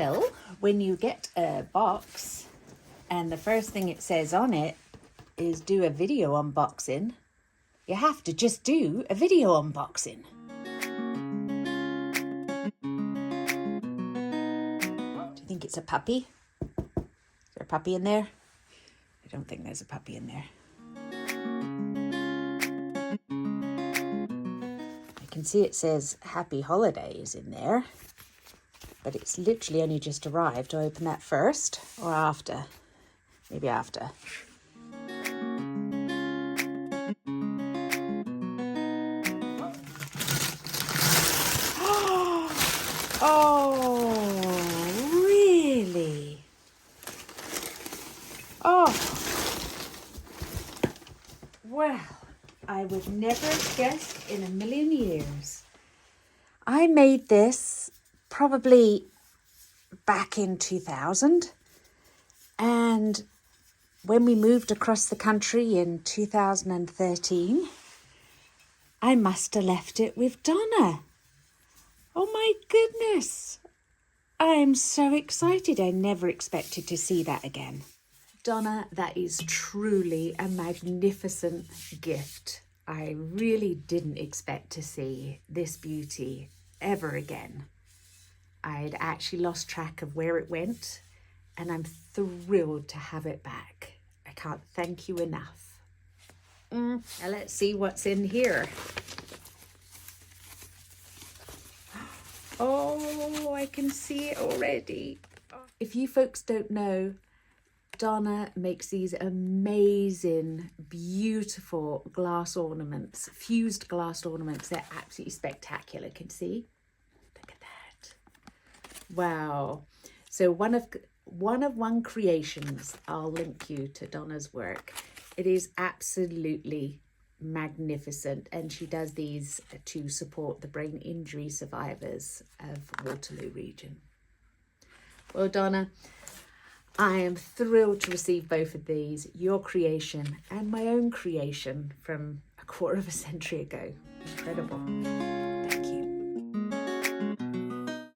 Well, when you get a box and the first thing it says on it is do a video unboxing, you have to just do a video unboxing. Do you think it's a puppy? Is there a puppy in there? I don't think there's a puppy in there. I can see it says Happy Holidays in there, but it's literally only just arrived. Do I open that first or after? Maybe after. Oh, really? Oh, well, I would never have guessed in a million years. I made this probably back in 2000, and when we moved across the country in 2013, I must have left it with Donna. Oh my goodness, I'm so excited. I never expected to see that again. Donna, that is truly a magnificent gift. I really didn't expect to see this beauty ever again. I'd actually lost track of where it went, and I'm thrilled to have it back. I can't thank you enough. Now let's see what's in here. Oh, I can see it already. If you folks don't know, Donna makes these amazing, beautiful glass ornaments, fused glass ornaments. They're absolutely spectacular. Can you see? Look at that. Wow. So one of creations, I'll link you to Donna's work. It is absolutely magnificent, and she does these to support the brain injury survivors of Waterloo region. Well, Donna, I am thrilled to receive both of these, your creation and my own creation from a quarter of a century ago. Incredible.